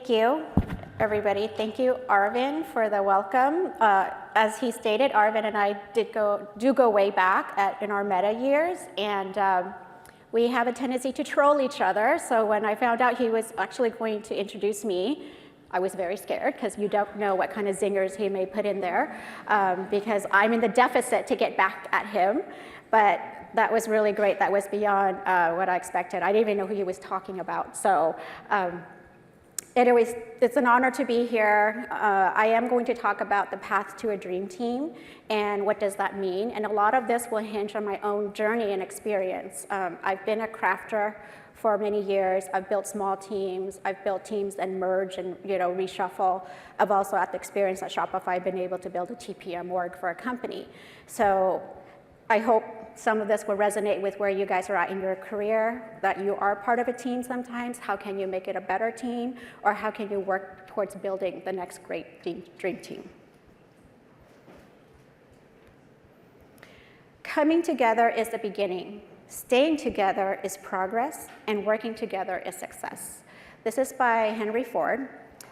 Thank you, everybody. Thank you, Arvin, for the welcome. As he stated, Arvin and I do go way back in our meta years, and we have a tendency to troll each other. So when I found out he was actually going to introduce me, I was very scared because you don't know what kind of zingers he may put in there, because I'm in the deficit to get back at him. But that was really great. That was beyond what I expected. I didn't even know who he was talking about. So anyways, it's an honor to be here. I am going to talk about the path to a dream team and what does that mean. And a lot of this will hinge on my own journey and experience. I've been a crafter for many years. I've built small teams. I've built teams and merge and reshuffle. I've also had the experience at Shopify been able to build a TPM org for a company. So I hope some of this will resonate with where you guys are at in your career, that you are part of a team sometimes. How can you make it a better team? Or how can you work towards building the next great dream team? Coming together is the beginning. Staying together is progress, and working together is success. This is by Henry Ford.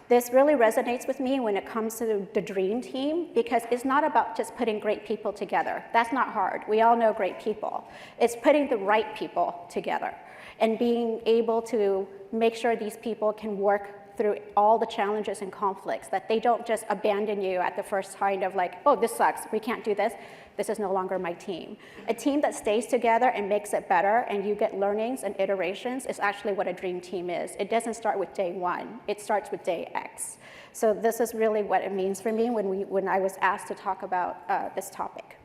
This really resonates with me when it comes to the dream team, because it's not about just putting great people together. That's not hard. We all know great people. It's putting the right people together and being able to make sure these people can work through all the challenges and conflicts, that they don't just abandon you at the first kind of like, oh, this sucks, we can't do this. This is no longer my team. A team that stays together and makes it better and you get learnings and iterations is actually what a dream team is. It doesn't start with day one, it starts with day X. So this is really what it means for me when I was asked to talk about this topic.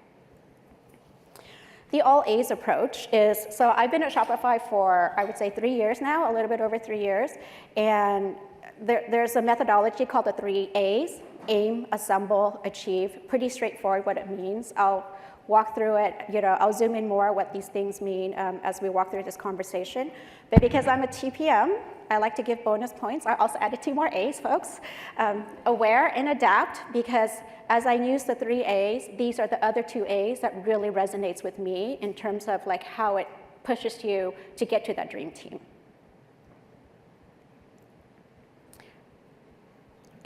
The all A's approach is, so I've been at Shopify for, I would say 3 years now, a little bit over 3 years, and there's a methodology called the 3 A's. Aim, assemble, achieve. Pretty straightforward what it means. I'll walk through it, I'll zoom in more what these things mean as we walk through this conversation. But because I'm a TPM, I like to give bonus points. I also added 2 more A's, folks. Aware and adapt, because as I use the 3 A's, these are the other 2 A's that really resonates with me in terms of like how it pushes you to get to that dream team.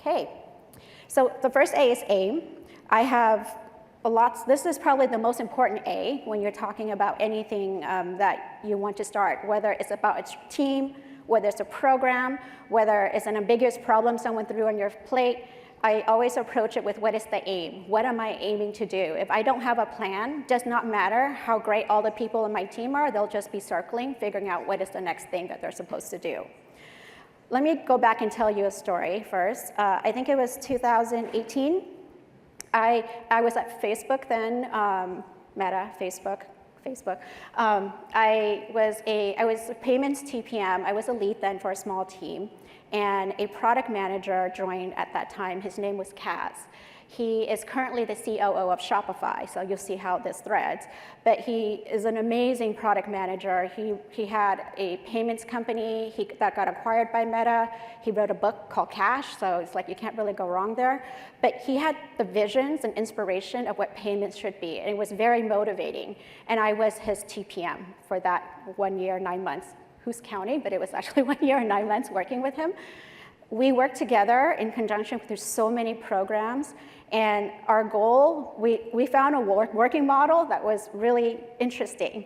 Okay. So the first A is aim. I have this is probably the most important A when you're talking about anything that you want to start, whether it's about a team, whether it's a program, whether it's an ambiguous problem someone threw on your plate. I always approach it with what is the aim? What am I aiming to do? If I don't have a plan, does not matter how great all the people in my team are, they'll just be circling, figuring out what is the next thing that they're supposed to do. Let me go back and tell you a story first. I think it was 2018. I was at Facebook then, Meta, Facebook. I was a payments TPM. I was a lead then for a small team, and a product manager joined at that time. His name was Kaz. He is currently the COO of Shopify, so you'll see how this threads. But he is an amazing product manager. He had a payments company that got acquired by Meta. He wrote a book called Cash, so it's like you can't really go wrong there. But he had the visions and inspiration of what payments should be, and it was very motivating. And I was his TPM for that 1 year, 9 months. Who's counting? But it was actually 1 year and 9 months working with him. We worked together in conjunction through so many programs, and our goal, we found a working model that was really interesting.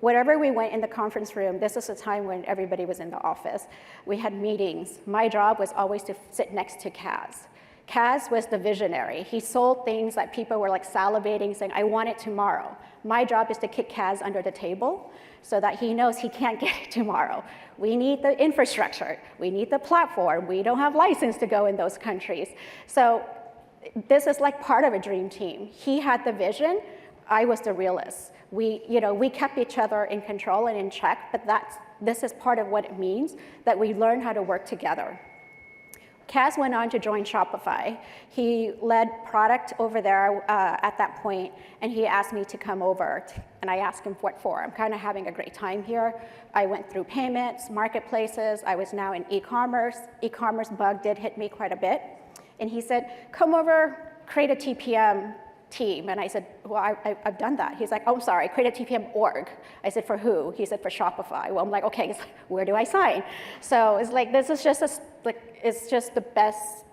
Wherever we went in the conference room, this is a time when everybody was in the office. We had meetings. My job was always to sit next to Kaz. Kaz was the visionary. He sold things that people were like salivating, saying, I want it tomorrow. My job is to kick Kaz under the table so that he knows he can't get it tomorrow. We need the infrastructure. We need the platform. We don't have license to go in those countries. So this is like part of a dream team. He had the vision. I was the realist. We kept each other in control and in check, but this is part of what it means that we learn how to work together. Kaz went on to join Shopify. He led product over there at that point, and he asked me to come over, and I asked him what for. I'm kind of having a great time here. I went through payments, marketplaces. I was now in e-commerce. E-commerce bug did hit me quite a bit. And he said, come over, create a TPM team. And I said, well, I've done that. He's like, oh, I'm sorry, create a TPM org. I said, for who? He said, for Shopify. Well, I'm like, okay, where do I sign? So it's like, this is just it's just the best,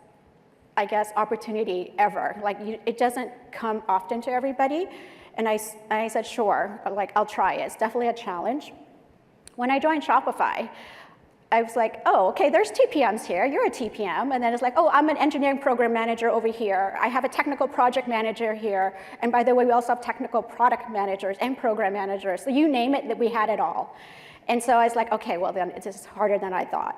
I guess, opportunity ever. Like, it doesn't come often to everybody. And I said, sure, like, I'll try it. It's definitely a challenge. When I joined Shopify, I was like, oh, okay, there's TPMs here. You're a TPM. And then it's like, oh, I'm an engineering program manager over here. I have a technical project manager here. And by the way, we also have technical product managers and program managers. So you name it, that we had it all. And so I was like, okay, well, then it's just harder than I thought.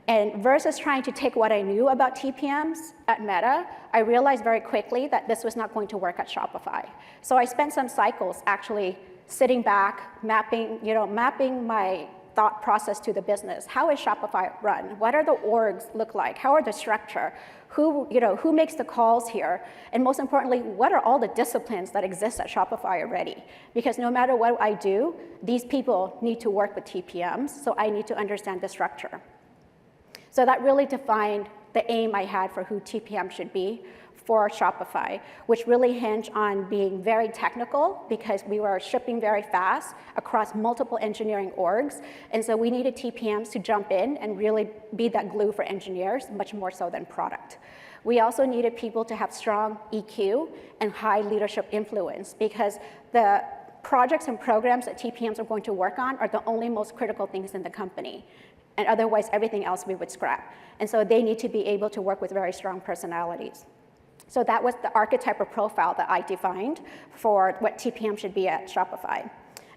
And versus trying to take what I knew about TPMs at Meta, I realized very quickly that this was not going to work at Shopify. So I spent some cycles actually sitting back, mapping my thought process to the business. How is Shopify run? What are the orgs look like? How are the structure? Who makes the calls here? And most importantly, what are all the disciplines that exist at Shopify already? Because no matter what I do, these people need to work with TPMs, so I need to understand the structure. So that really defined the aim I had for who TPM should be for Shopify, which really hinged on being very technical because we were shipping very fast across multiple engineering orgs. And so we needed TPMs to jump in and really be that glue for engineers, much more so than product. We also needed people to have strong EQ and high leadership influence because the projects and programs that TPMs are going to work on are the only most critical things in the company. And otherwise, everything else we would scrap. And so they need to be able to work with very strong personalities. So that was the archetype or profile that I defined for what TPM should be at Shopify.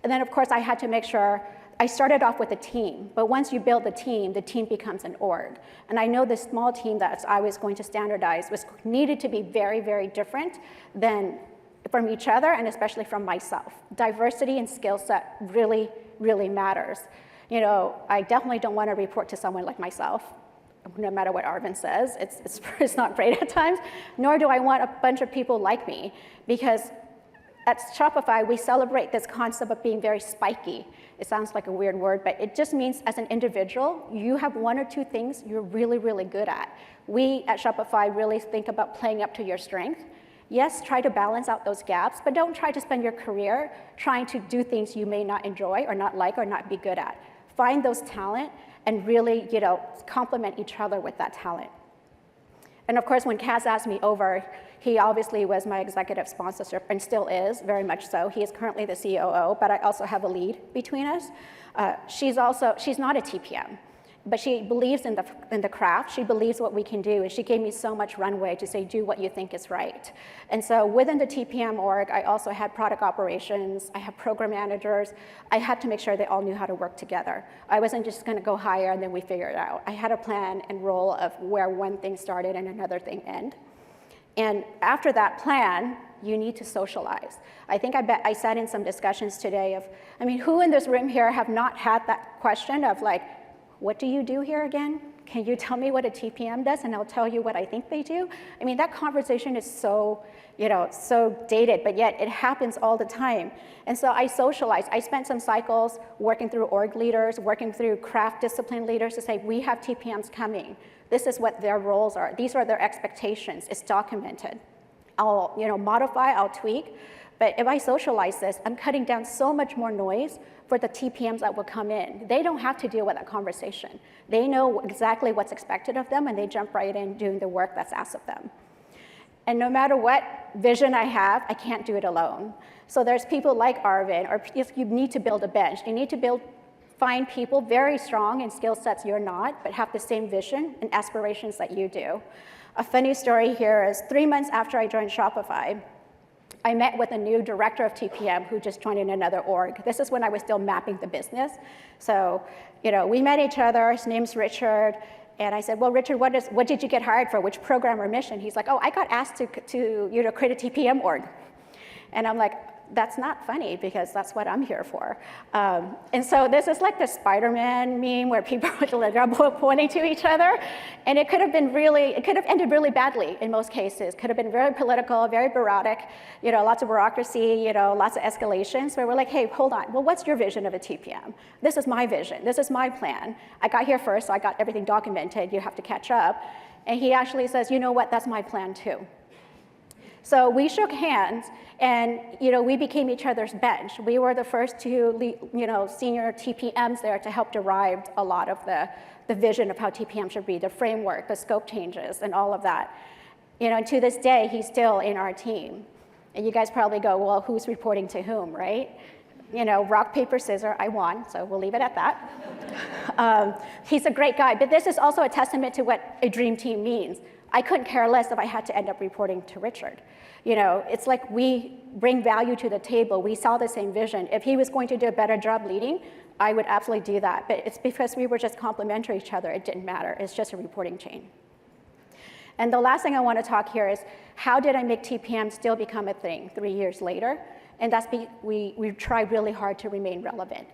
And then, of course, I had to make sure, I started off with a team, but once you build the team becomes an org. And I know this small team that I was going to standardize needed to be very, very different than from each other, and especially from myself. Diversity and skill set really, really matters. I definitely don't want to report to someone like myself. No matter what Arvind says, it's not great at times, nor do I want a bunch of people like me, because at Shopify, we celebrate this concept of being very spiky. It sounds like a weird word, but it just means as an individual, you have one or two things you're really, really good at. We at Shopify really think about playing up to your strength. Yes, try to balance out those gaps, but don't try to spend your career trying to do things you may not enjoy or not like or not be good at. Find those talent and really, complement each other with that talent. And of course, when Kaz asked me over, he obviously was my executive sponsor and still is, very much so. He is currently the COO, but I also have a lead between us. She's not a TPM, but she believes in the craft. She believes what we can do, and she gave me so much runway to say, do what you think is right. And so within the TPM org, I also had product operations, I have program managers. I had to make sure they all knew how to work together. I wasn't just gonna go hire and then we figure it out. I had a plan and role of where one thing started and another thing ended. And after that plan, you need to socialize. I think I sat in some discussions today of, who in this room here have not had that question of like, what do you do here again? Can you tell me what a TPM does and I'll tell you what I think they do? That conversation is so, so dated, but yet it happens all the time. And so I socialized. I spent some cycles working through org leaders, working through craft discipline leaders to say, we have TPMs coming. This is what their roles are. These are their expectations. It's documented. I'll modify, I'll tweak. But if I socialize this, I'm cutting down so much more noise for the TPMs that will come in. They don't have to deal with that conversation. They know exactly what's expected of them, and they jump right in doing the work that's asked of them. And no matter what vision I have, I can't do it alone. So there's people like Arvind, or if you need to build a bench, you need to find people very strong in skill sets you're not, but have the same vision and aspirations that you do. A funny story here is 3 months after I joined Shopify, I met with a new director of TPM who just joined in another org. This is when I was still mapping the business. So, we met each other. His name's Richard. And I said, well, Richard, what did you get hired for? Which program or mission? He's like, oh, I got asked to create a TPM org. And I'm like, that's not funny because that's what I'm here for. And so this is like the Spider-Man meme where people are pointing to each other. And it could have ended really badly in most cases. Could have been very political, very bureaucratic, lots of bureaucracy, lots of escalations where we're like, hey, hold on. Well, what's your vision of a TPM? This is my vision. This is my plan. I got here first, so I got everything documented. You have to catch up. And he actually says, you know what? That's my plan too. So we shook hands, and we became each other's bench. We were the first two senior TPMs there to help derive a lot of the vision of how TPM should be, the framework, the scope changes, and all of that. And to this day, he's still in our team. And you guys probably go, well, who's reporting to whom, right? Rock, paper, scissors, I won, so we'll leave it at that. He's a great guy, but this is also a testament to what a dream team means. I couldn't care less if I had to end up reporting to Richard. It's like we bring value to the table. We saw the same vision. If he was going to do a better job leading, I would absolutely do that. But it's because we were just complementary each other. It didn't matter. It's just a reporting chain. And the last thing I want to talk here is, how did I make TPM still become a thing 3 years later? And that's we tried really hard to remain relevant.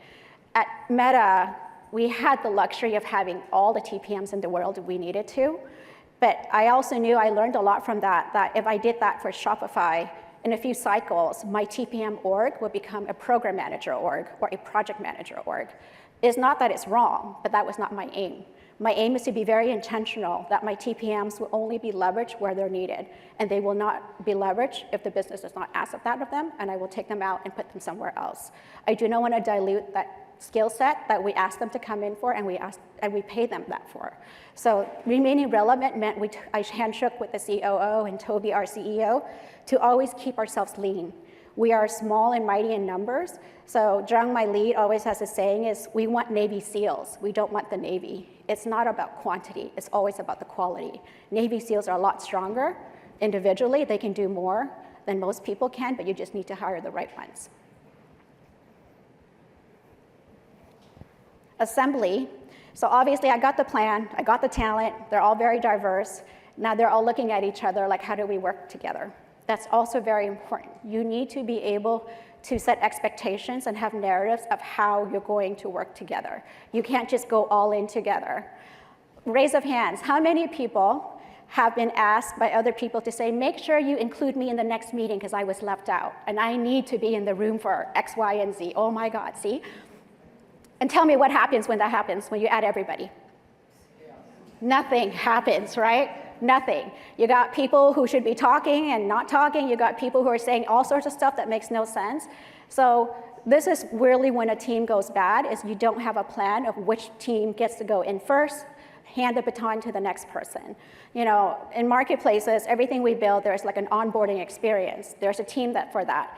At Meta, we had the luxury of having all the TPMs in the world we needed to. But I also knew, I learned a lot from that if I did that for Shopify, in a few cycles, my TPM org would become a program manager org or a project manager org. It's not that it's wrong, but that was not my aim. My aim is to be very intentional that my TPMs will only be leveraged where they're needed, and they will not be leveraged if the business does not ask that of them, and I will take them out and put them somewhere else. I do not want to dilute that skill set that we ask them to come in for and we pay them that for. So remaining relevant meant I handshook with the COO and Toby, our CEO, to always keep ourselves lean. We are small and mighty in numbers. So Jung, my lead, always has a saying is, we want Navy SEALs. We don't want the Navy. It's not about quantity. It's always about the quality. Navy SEALs are a lot stronger individually. They can do more than most people can, but you just need to hire the right ones. Assembly. So obviously I got the plan, I got the talent, they're all very diverse. Now they're all looking at each other like, how do we work together? That's also very important. You need to be able to set expectations and have narratives of how you're going to work together. You can't just go all in together. Raise of hands, how many people have been asked by other people to say, make sure you include me in the next meeting because I was left out and I need to be in the room for X, Y, and Z. Oh my God, see? And tell me what happens when that happens, when you add everybody. Yeah. Nothing happens, right? Nothing. You got people who should be talking and not talking. You got people who are saying all sorts of stuff that makes no sense. So this is really when a team goes bad, is you don't have a plan of which team gets to go in first, hand the baton to the next person. In marketplaces, everything we build, there's like an onboarding experience. There's a team for that.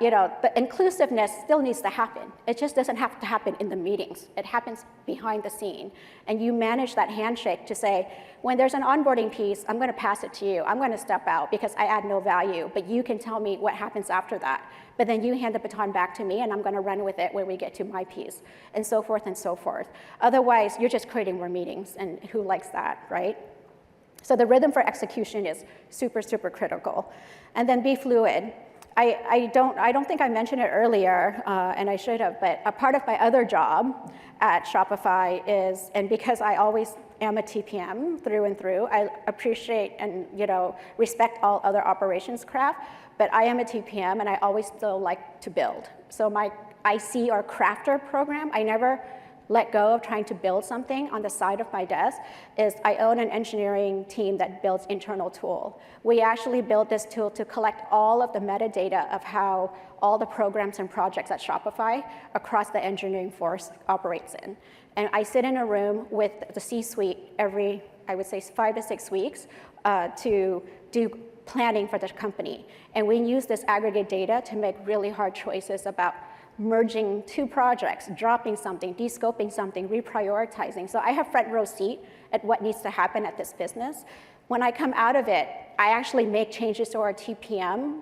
The inclusiveness still needs to happen. It just doesn't have to happen in the meetings. It happens behind the scene. And you manage that handshake to say, when there's an onboarding piece, I'm going to pass it to you. I'm going to step out because I add no value, but you can tell me what happens after that. But then you hand the baton back to me, and I'm going to run with it when we get to my piece, and so forth and so forth. Otherwise, you're just creating more meetings, and who likes that, right? So the rhythm for execution is super, super critical. And then be fluid. I don't think I mentioned it earlier, and I should have, but a part of my other job at Shopify is, and because I always am a TPM through and through, I appreciate and respect all other operations craft, but I am a TPM and I always still like to build. So my IC or crafter program, I never let go of trying to build something on the side of my desk, is I own an engineering team that builds internal tool. We actually built this tool to collect all of the metadata of how all the programs and projects at Shopify across the engineering force operates in. And I sit in a room with the C-suite every, I would say, 5 to 6 weeks to do planning for the company. And we use this aggregate data to make really hard choices about merging 2 projects, dropping something, descoping something, reprioritizing. So I have front row seat at what needs to happen at this business. When I come out of it, I actually make changes to our TPM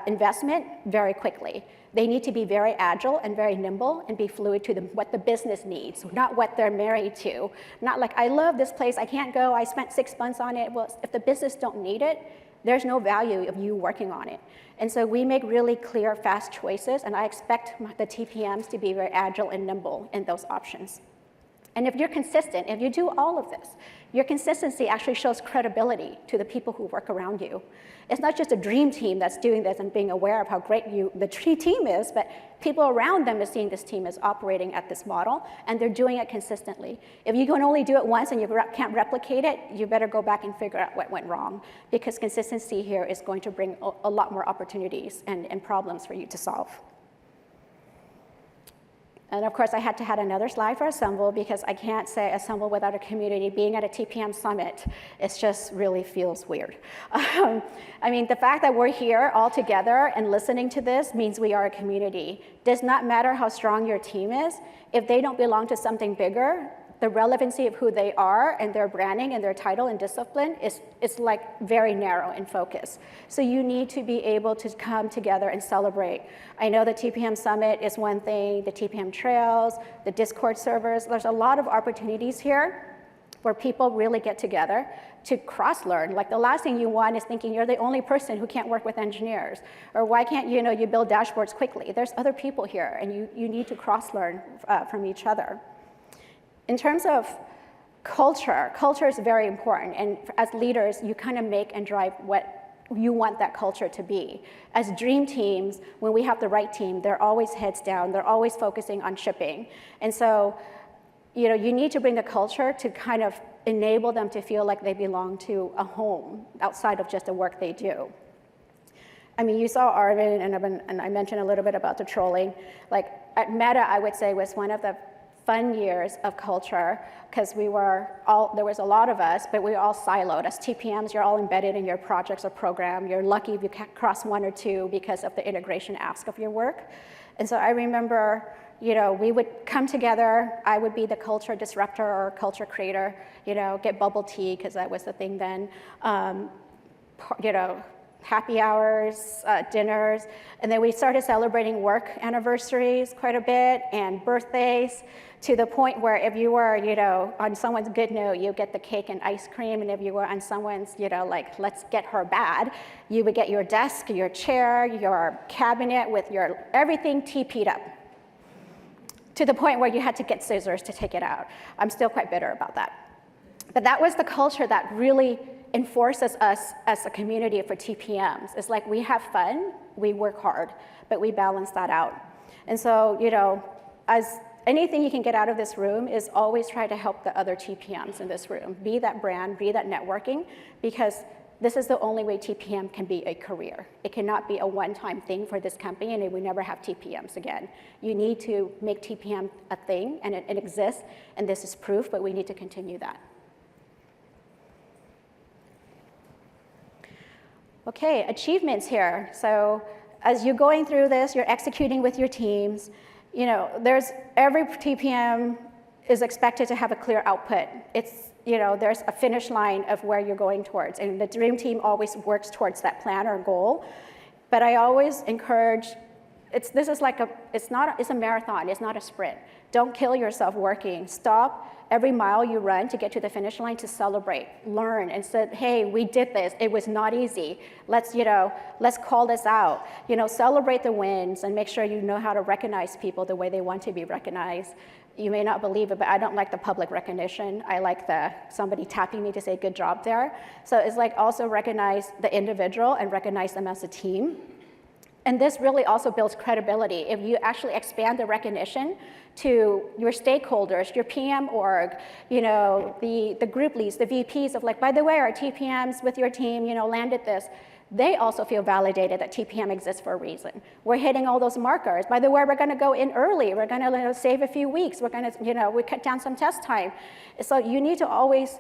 investment very quickly. They need to be very agile and very nimble and be fluid to what the business needs, not what they're married to. Not like, I love this place, I can't go, I spent 6 months on it. Well, if the business don't need it, there's no value of you working on it. And so we make really clear, fast choices, and I expect the TPMs to be very agile and nimble in those options. And if you're consistent, if you do all of this, your consistency actually shows credibility to the people who work around you. It's not just a dream team that's doing this and being aware of how great the team is, but people around them are seeing this team is operating at this model, and they're doing it consistently. If you can only do it once and you can't replicate it, you better go back and figure out what went wrong, because consistency here is going to bring a lot more opportunities and problems for you to solve. And of course, I had to add another slide for Assemble, because I can't say Assemble without a community. Being at a TPM summit, it just really feels weird. I mean, the fact that we're here all together and listening to this means we are a community. Does not matter how strong your team is. If they don't belong to something bigger, the relevancy of who they are and their branding and their title and discipline is like very narrow in focus. So you need to be able to come together and celebrate. I know the TPM Summit is one thing, the TPM Trails, the Discord servers. There's a lot of opportunities here where people really get together to cross-learn. Like the last thing you want is thinking you're the only person who can't work with engineers, or why can't you build dashboards quickly? There's other people here, and you need to cross-learn from each other. In terms of culture is very important, and as leaders, you kind of make and drive what you want that culture to be. As dream teams, when we have the right team, they're always heads down, they're always focusing on shipping. And so, you need to bring the culture to kind of enable them to feel like they belong to a home outside of just the work they do. I mean, you saw Arvin, and I mentioned a little bit about the trolling. Like at Meta, I would say was one of the fun years of culture, because there was a lot of us, but we were all siloed. As TPMs, you're all embedded in your projects or program. You're lucky if you cross one or two because of the integration ask of your work. And so I remember, we would come together. I would be the culture disruptor or culture creator, get bubble tea, because that was the thing then. Happy hours, dinners, and then we started celebrating work anniversaries quite a bit and birthdays, to the point where if you were, on someone's good note, you get the cake and ice cream, and if you were on someone's, like, let's get her bad, you would get your desk, your chair, your cabinet with your everything TP'd up, to the point where you had to get scissors to take it out. I'm still quite bitter about that. But that was the culture that really enforces us as a community for TPMs. It's like we have fun, we work hard, but we balance that out. And so, as anything you can get out of this room is always try to help the other TPMs in this room. Be that brand, be that networking, because this is the only way TPM can be a career. It cannot be a one-time thing for this company, and we never have TPMs again. You need to make TPM a thing, and it exists, and this is proof, but we need to continue that. Okay, achievements here. So as you're going through this, you're executing with your teams. Every TPM is expected to have a clear output. There's a finish line of where you're going towards, and the dream team always works towards that plan or goal. But I always encourage, it's a marathon, it's not a sprint. Don't kill yourself working. Stop every mile you run to get to the finish line to celebrate, learn, and say, hey, we did this. It was not easy. Let's call this out. Celebrate the wins and make sure you know how to recognize people the way they want to be recognized. You may not believe it, but I don't like the public recognition. I like somebody tapping me to say good job there. So it's like also recognize the individual and recognize them as a team. And this really also builds credibility. If you actually expand the recognition to your stakeholders, your PM org, the group leads, the VPs of like, by the way, our TPMs with your team, landed this. They also feel validated that TPM exists for a reason. We're hitting all those markers. By the way, we're gonna go in early. We're gonna save a few weeks. We're gonna, we cut down some test time. So you need to always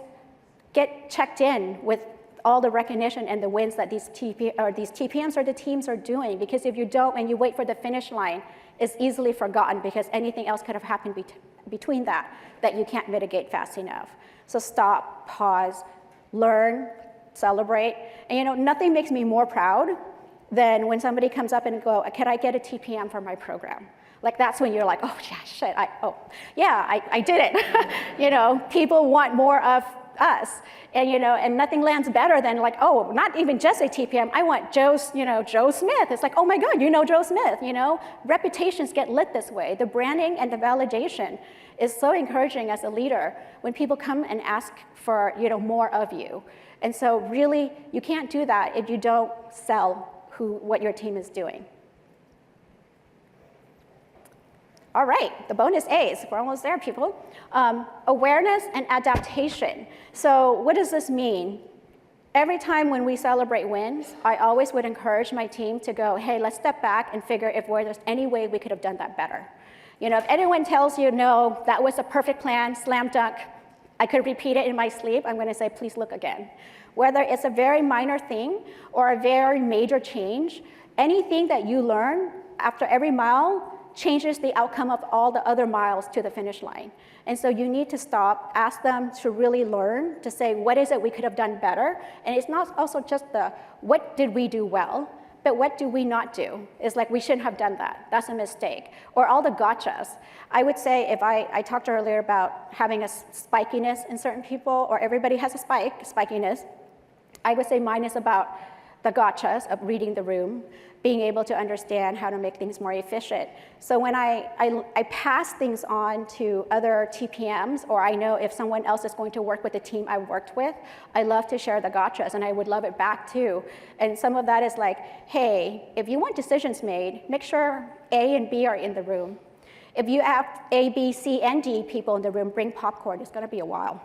get checked in with all the recognition and the wins that these TPMs or the teams are doing, because if you don't and you wait for the finish line, it's easily forgotten because anything else could have happened between that you can't mitigate fast enough. So stop, pause, learn, celebrate. And nothing makes me more proud than when somebody comes up and go, can I get a TPM for my program? Like that's when you're like, oh yeah, shit, I did it. People want more of us. And, and nothing lands better than like, oh, not even just a TPM, I want Joe Smith. It's like, oh my God, Joe Smith, Reputations get lit this way. The branding and the validation is so encouraging as a leader when people come and ask for, more of you. And so really, you can't do that if you don't sell what your team is doing. All right, the bonus A's. We're almost there, people. Awareness and adaptation. So what does this mean? Every time when we celebrate wins, I always would encourage my team to go, hey, let's step back and figure if there's any way we could have done that better. If anyone tells you, no, that was a perfect plan, slam dunk, I could repeat it in my sleep, I'm going to say, please look again. Whether it's a very minor thing or a very major change, anything that you learn after every mile changes the outcome of all the other miles to the finish line. And so you need to stop, ask them to really learn, to say, what is it we could have done better? And it's not also just what did we do well, but what do we not do? It's like, we shouldn't have done that. That's a mistake. Or all the gotchas. I would say, if I talked earlier about having a spikiness in certain people, or everybody has a spikiness, I would say mine is about the gotchas of reading the room, being able to understand how to make things more efficient. So when I pass things on to other TPMs, or I know if someone else is going to work with the team I worked with, I love to share the gotchas, and I would love it back too. And some of that is like, hey, if you want decisions made, make sure A and B are in the room. If you have A, B, C, and D people in the room, bring popcorn. It's going to be a while.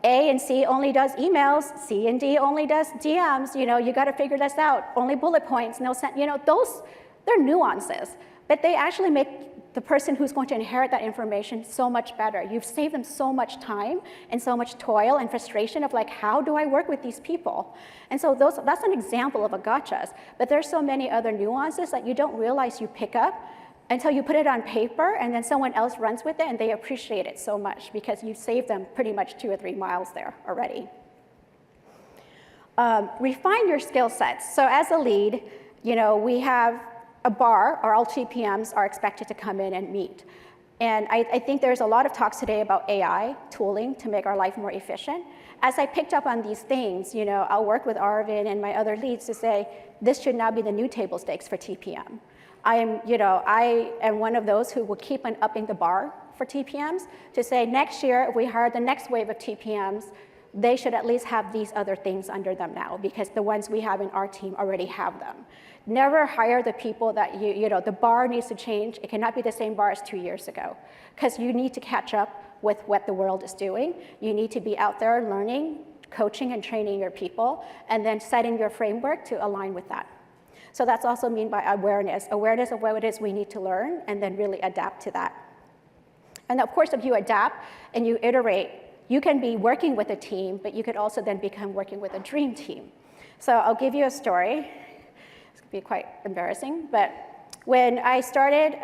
A and C only does emails, C and D only does DMs, you got to figure this out. Only bullet points, no sent, those, they're nuances, but they actually make the person who's going to inherit that information so much better. You've saved them so much time and so much toil and frustration of like, how do I work with these people? And so that's an example of a gotchas, but there's so many other nuances that you don't realize you pick up until you put it on paper, and then someone else runs with it, and they appreciate it so much because you saved them pretty much 2 or 3 miles there already. Refine your skill sets. So as a lead, we have a bar, or all TPMs are expected to come in and meet. And I think there's a lot of talks today about AI tooling to make our life more efficient. As I picked up on these things, I'll work with Arvin and my other leads to say, this should now be the new table stakes for TPM. I am one of those who will keep on upping the bar for TPMs to say next year, if we hire the next wave of TPMs, they should at least have these other things under them now, because the ones we have in our team already have them. Never hire the people that the bar needs to change. It cannot be the same bar as 2 years ago, because you need to catch up with what the world is doing. You need to be out there learning, coaching and training your people, and then setting your framework to align with that. So that's also mean by awareness of what it is we need to learn, and then really adapt to that. And of course, if you adapt and you iterate, you can be working with a team, but you could also then become working with a dream team. So I'll give you a story. It's gonna be quite embarrassing, but when I started,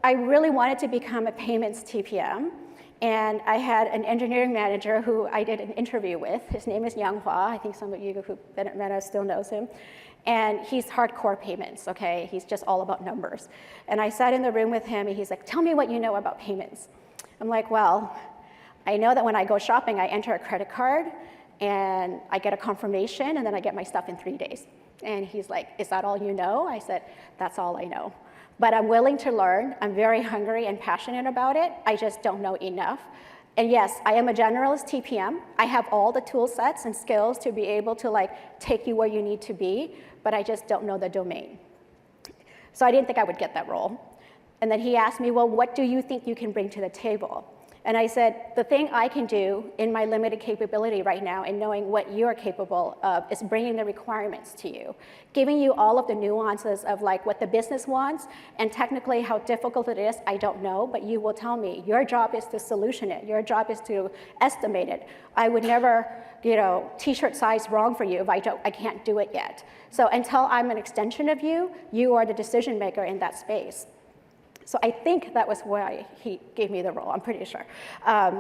I really wanted to become a payments TPM. And I had an engineering manager who I did an interview with. His name is Yang Hua. I think some of you who met us still knows him. And he's hardcore payments, okay? He's just all about numbers. And I sat in the room with him, and he's like, tell me what you know about payments. I'm like, well, I know that when I go shopping, I enter a credit card, and I get a confirmation, and then I get my stuff in 3 days. And he's like, is that all you know? I said, that's all I know. But I'm willing to learn. I'm very hungry and passionate about it. I just don't know enough. And yes, I am a generalist TPM. I have all the tool sets and skills to be able to take you where you need to be, but I just don't know the domain. So I didn't think I would get that role. And then he asked me, well, what do you think you can bring to the table? And I said, the thing I can do in my limited capability right now and knowing what you're capable of is bringing the requirements to you, giving you all of the nuances of what the business wants, and technically how difficult it is, I don't know, but you will tell me. Your job is to solution it. Your job is to estimate it. I would never, t-shirt size wrong for you if I can't do it yet. So until I'm an extension of you, you are the decision maker in that space. So I think that was why he gave me the role, I'm pretty sure.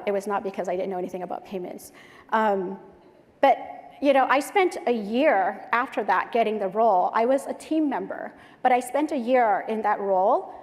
It was not because I didn't know anything about payments. But I spent a year after that getting the role. I was a team member, but I spent a year in that role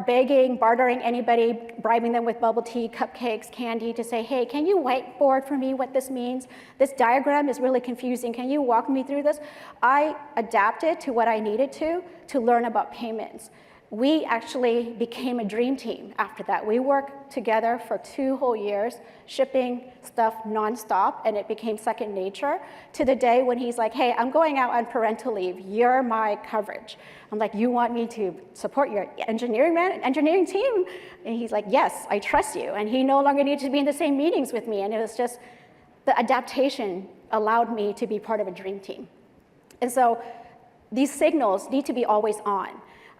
begging, bartering anybody, bribing them with bubble tea, cupcakes, candy to say, hey, can you whiteboard for me what this means? This diagram is really confusing. Can you walk me through this? I adapted to what I needed to learn about payments. We actually became a dream team after that. We worked together for 2 whole years, shipping stuff nonstop, and it became second nature to the day when he's like, hey, I'm going out on parental leave. You're my coverage. I'm like, you want me to support your engineering team? And he's like, yes, I trust you. And he no longer needed to be in the same meetings with me. And it was just, the adaptation allowed me to be part of a dream team. And so these signals need to be always on.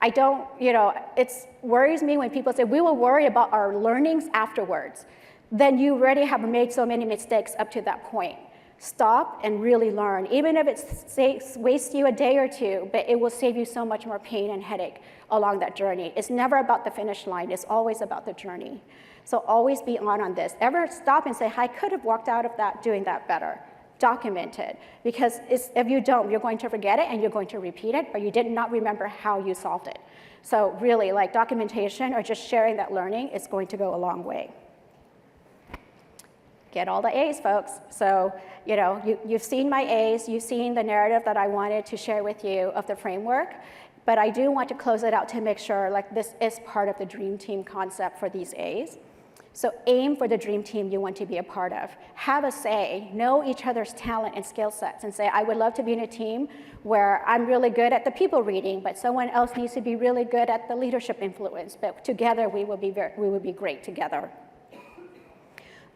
I don't, it worries me when people say, we will worry about our learnings afterwards. Then you already have made so many mistakes up to that point. Stop and really learn. Even if it wastes you a day or two, but it will save you so much more pain and headache along that journey. It's never about the finish line. It's always about the journey. So always be on this. Ever stop and say, I could have walked out of that doing that better. Document it, because if you don't, you're going to forget it and you're going to repeat it, or you did not remember how you solved it. So really, like documentation or just sharing that learning is going to go a long way. Get all the A's, folks. So you've seen my A's, you've seen the narrative that I wanted to share with you of the framework, but I do want to close it out to make sure like this is part of the dream team concept for these A's. So aim for the dream team you want to be a part of. Have a say, know each other's talent and skill sets, and say, I would love to be in a team where I'm really good at the people reading, but someone else needs to be really good at the leadership influence, but together we would be great together.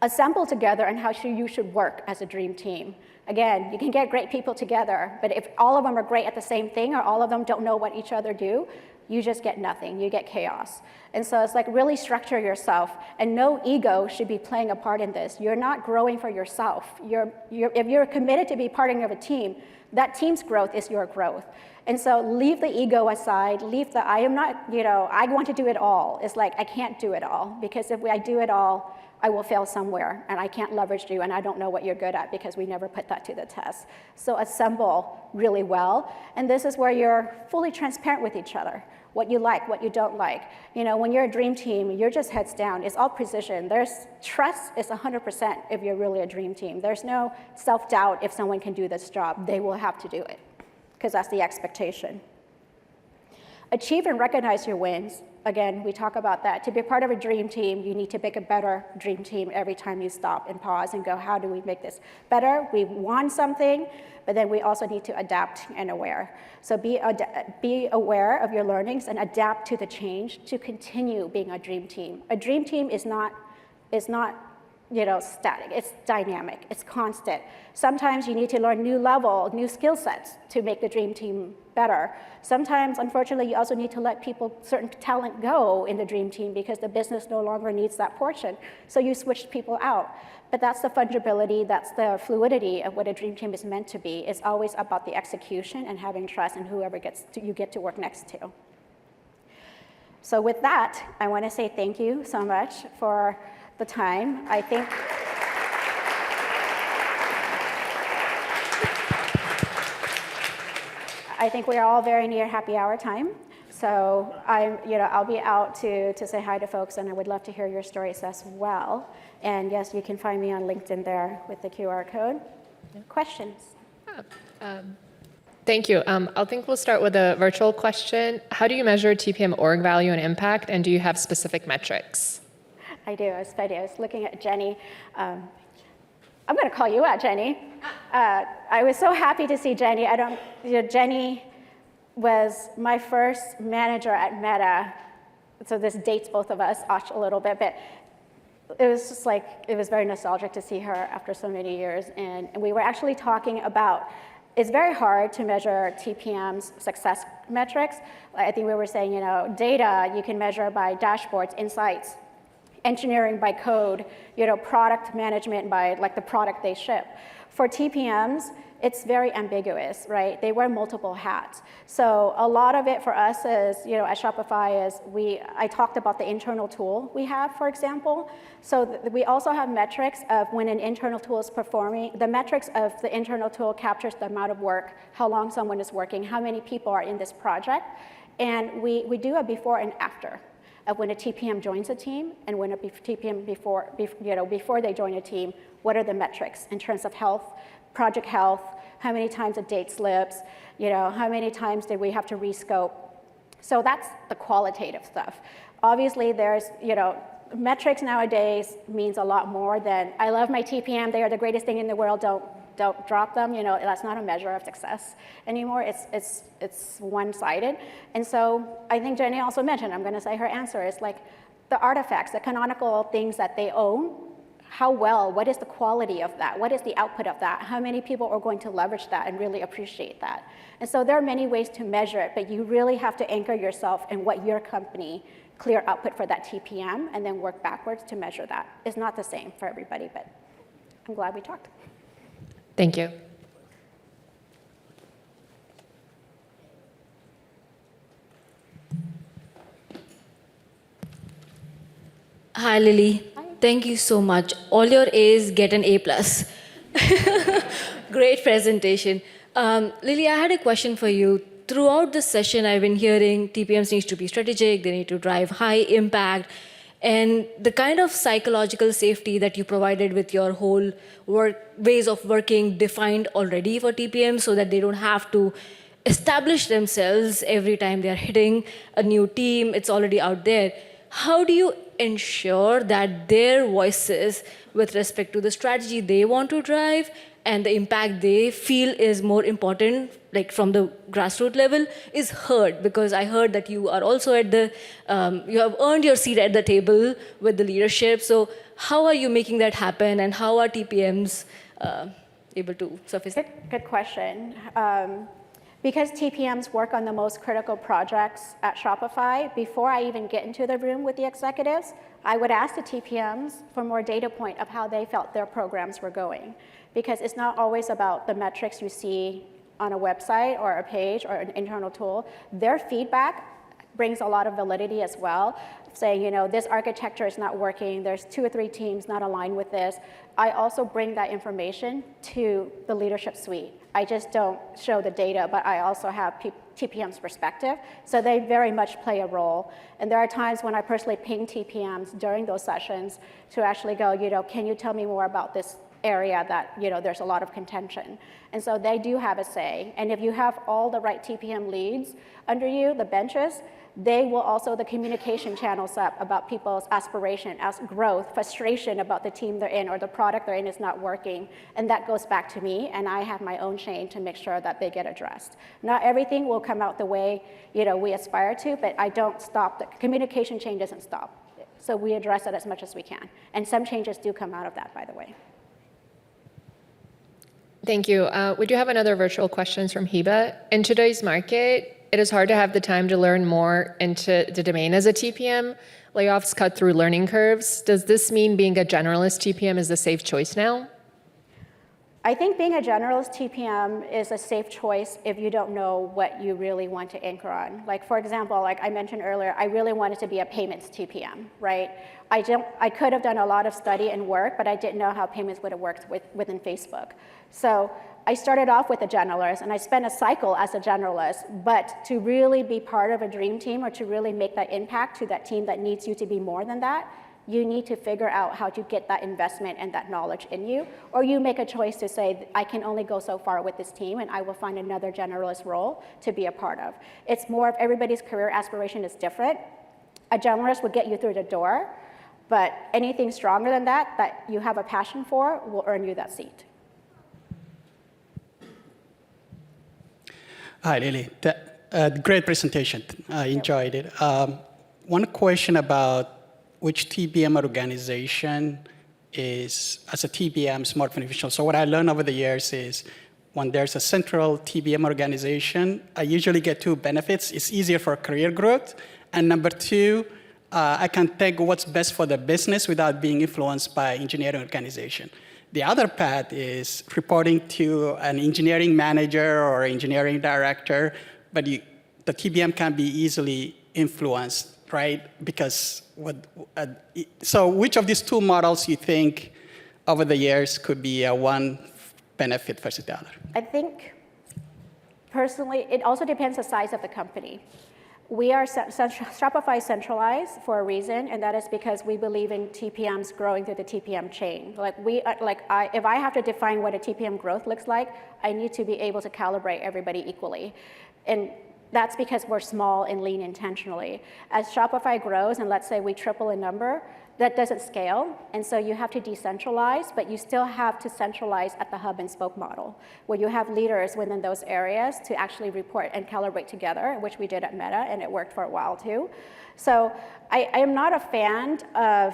Assemble together on how you should work as a dream team. Again, you can get great people together, but if all of them are great at the same thing or all of them don't know what each other do, you just get nothing, you get chaos. And so it's like really structure yourself, and no ego should be playing a part in this. You're not growing for yourself. If you're committed to be part of a team, that team's growth is your growth. And so leave the ego aside, leave the I am not, I want to do it all. It's like I can't do it all, because if I do it all, I will fail somewhere, and I can't leverage you, and I don't know what you're good at because we never put that to the test. So assemble really well, and this is where you're fully transparent with each other. What you like, what you don't like. When you're a dream team, you're just heads down. It's all precision. Trust is 100% if you're really a dream team. There's no self-doubt if someone can do this job. They will have to do it, because that's the expectation. Achieve and recognize your wins. Again, we talk about that. To be part of a dream team, you need to make a better dream team every time you stop and pause and go, how do we make this better? We want something, but then we also need to adapt and aware. So be aware of your learnings and adapt to the change to continue being a dream team. A dream team is not static. It's dynamic. It's constant. Sometimes you need to learn new skill sets to make the dream team better. Sometimes, unfortunately, you also need to let certain talent go in the dream team because the business no longer needs that portion. So you switch people out. But that's the fungibility, that's the fluidity of what a dream team is meant to be. It's always about the execution and having trust in whoever you get to work next to. So with that, I want to say thank you so much for the time. I think we are all very near happy hour time. So I'll be out to say hi to folks, and I would love to hear your stories as well. And yes, you can find me on LinkedIn there with the QR code. Questions? Thank you. I think we'll start with a virtual question. How do you measure TPM org value and impact, and do you have specific metrics? I do. I was looking at Jenny. I'm going to call you out, Jenny. I was so happy to see Jenny. Jenny was my first manager at Meta. So this dates both of us a little bit, but it was just like, it was very nostalgic to see her after so many years. And we were actually talking about, it's very hard to measure TPM's success metrics. I think we were saying, data you can measure by dashboards, insights, engineering by code, product management by the product they ship. For TPMs, it's very ambiguous, right? They wear multiple hats. So a lot of it for us is, at Shopify is I talked about the internal tool we have, for example. So we also have metrics of when an internal tool is performing. The metrics of the internal tool captures the amount of work, how long someone is working, how many people are in this project. And we do a before and after of when a TPM joins a team and when a TPM before they join a team, what are the metrics in terms of health, project health, how many times a date slips, how many times did we have to rescope. So that's the qualitative stuff. Obviously, there's, metrics nowadays means a lot more than, I love my TPM, they are the greatest thing in the world, don't drop them. That's not a measure of success anymore. It's one-sided. And so I think Jenny also mentioned, I'm going to say her answer is like the artifacts, the canonical things that they own, how well, what is the quality of that? What is the output of that? How many people are going to leverage that and really appreciate that? And so there are many ways to measure it, but you really have to anchor yourself in what your company clear output for that TPM and then work backwards to measure that. It's not the same for everybody, but I'm glad we talked. Thank you. Hi, Lily. Hi. Thank you so much. All your A's get an A+. Great presentation. Lily, I had a question for you. Throughout this session, I've been hearing TPMs need to be strategic, they need to drive high impact, and the kind of psychological safety that you provided with your whole ways of working defined already for TPMs so that they don't have to establish themselves every time they're hitting a new team, it's already out there. How do you ensure that their voices with respect to the strategy they want to drive and the impact they feel is more important, like from the grassroots level, is heard? Because I heard that you are also at the, you have earned your seat at the table with the leadership. So how are you making that happen, and how are TPMs able to surface it? Good question. Because TPMs work on the most critical projects at Shopify, before I even get into the room with the executives, I would ask the TPMs for more data point of how they felt their programs were going. Because it's not always about the metrics you see on a website or a page or an internal tool. Their feedback brings a lot of validity as well, saying, this architecture is not working, there's 2 or 3 teams not aligned with this. I also bring that information to the leadership suite. I just don't show the data, but I also have TPM's perspective, so they very much play a role. And there are times when I personally ping TPMs during those sessions to actually go, can you tell me more about this area that there's a lot of contention. And so they do have a say. And if you have all the right TPM leads under you, the benches, they will also, the communication channels up about people's aspiration, growth, frustration about the team they're in or the product they're in is not working. And that goes back to me, and I have my own chain to make sure that they get addressed. Not everything will come out the way we aspire to, but I don't stop. The communication chain doesn't stop. So we address it as much as we can. And some changes do come out of that, by the way. Thank you. We do have another virtual question from Hiba. In today's market, it is hard to have the time to learn more into the domain as a TPM. Layoffs cut through learning curves. Does this mean being a generalist TPM is the safe choice now? I think being a generalist TPM is a safe choice if you don't know what you really want to anchor on. Like, for example, like I mentioned earlier, I really wanted to be a payments TPM, right? I could have done a lot of study and work, but I didn't know how payments would have worked within Facebook. So I started off with a generalist, and I spent a cycle as a generalist, but to really be part of a dream team or to really make that impact to that team that needs you to be more than that, you need to figure out how to get that investment and that knowledge in you, or you make a choice to say, I can only go so far with this team, and I will find another generalist role to be a part of. It's more of everybody's career aspiration is different. A generalist would get you through the door, but anything stronger than that, that you have a passion for, will earn you that seat. Hi, Lily. Great presentation. I enjoyed it. One question about which TPM organization is, as a TPM, is more beneficial. So what I learned over the years is when there's a central TPM organization, I usually get 2 benefits. It's easier for career growth. And number 2, I can take what's best for the business without being influenced by engineering organization. The other path is reporting to an engineering manager or engineering director, but the TPM can be easily influenced, right? Because so which of these 2 models you think over the years could be one benefit versus the other? I think, personally, it also depends the size of the company. We are Shopify centralized for a reason, and that is because we believe in TPMs growing through the TPM chain. If I have to define what a TPM growth looks like, I need to be able to calibrate everybody equally, and that's because we're small and lean intentionally. As Shopify grows, and let's say we triple in number, that doesn't scale, and so you have to decentralize, but you still have to centralize at the hub and spoke model, where you have leaders within those areas to actually report and calibrate together, which we did at Meta, and it worked for a while too. So I am not a fan of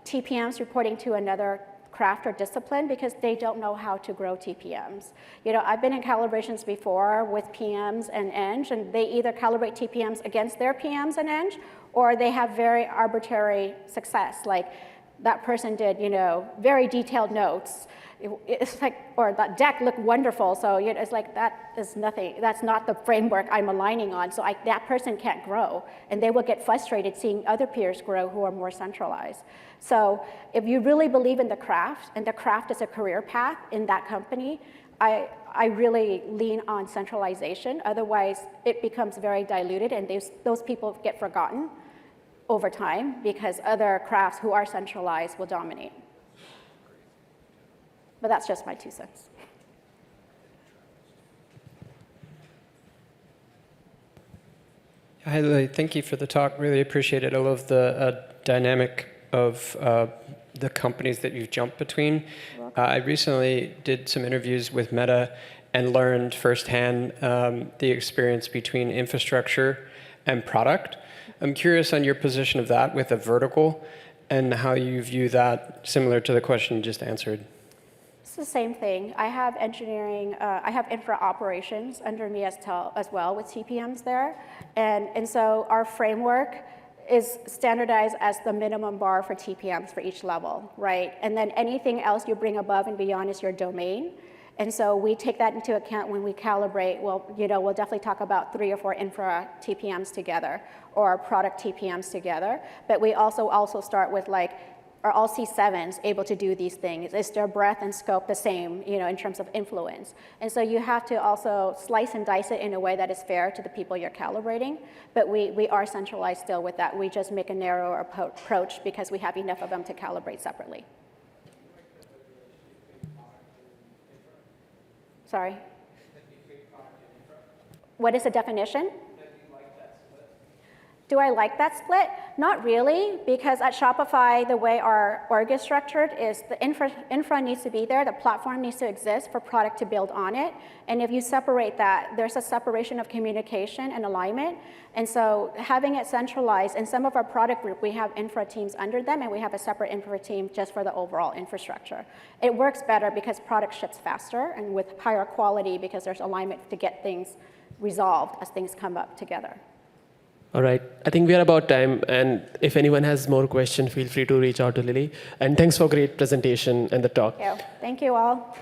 TPMs reporting to another craft or discipline because they don't know how to grow TPMs. I've been in calibrations before with PMs and Eng, and they either calibrate TPMs against their PMs and Eng, or they have very arbitrary success, like that person did, very detailed notes. It's like, or that deck looked wonderful, so it's like that is nothing. That's not the framework I'm aligning on, so that person can't grow, and they will get frustrated seeing other peers grow who are more centralized. So if you really believe in the craft, and the craft is a career path in that company, I really lean on centralization. Otherwise, it becomes very diluted, and those people get forgotten over time because other crafts who are centralized will dominate. But that's just my 2 cents. Hi, Lyly. Thank you for the talk. Really appreciate it. I love the dynamic of the companies that you've jumped between. I recently did some interviews with Meta and learned firsthand the experience between infrastructure and product. I'm curious on your position of that with a vertical and how you view that, similar to the question you just answered. It's the same thing. I have engineering, I have infra operations under me as well with TPMs there. And so our framework is standardized as the minimum bar for TPMs for each level, right? And then anything else you bring above and beyond is your domain. And so we take that into account when we calibrate. We'll definitely talk about 3 or 4 infra TPMs together or product TPMs together. But we also start with are all C7s able to do these things? Is their breadth and scope the same, in terms of influence? And so you have to also slice and dice it in a way that is fair to the people you're calibrating. But we are centralized still with that. We just make a narrower approach because we have enough of them to calibrate separately. Sorry? What is the definition? Do I like that split? Not really, because at Shopify, the way our org is structured is the infra needs to be there, the platform needs to exist for product to build on it. And if you separate that, there's a separation of communication and alignment. And so having it centralized, in some of our product group, we have infra teams under them, and we have a separate infra team just for the overall infrastructure. It works better because product ships faster and with higher quality because there's alignment to get things resolved as things come up together. All right, I think we are about time, and if anyone has more questions, feel free to reach out to Lyly. And thanks for great presentation and the talk. Thank you all.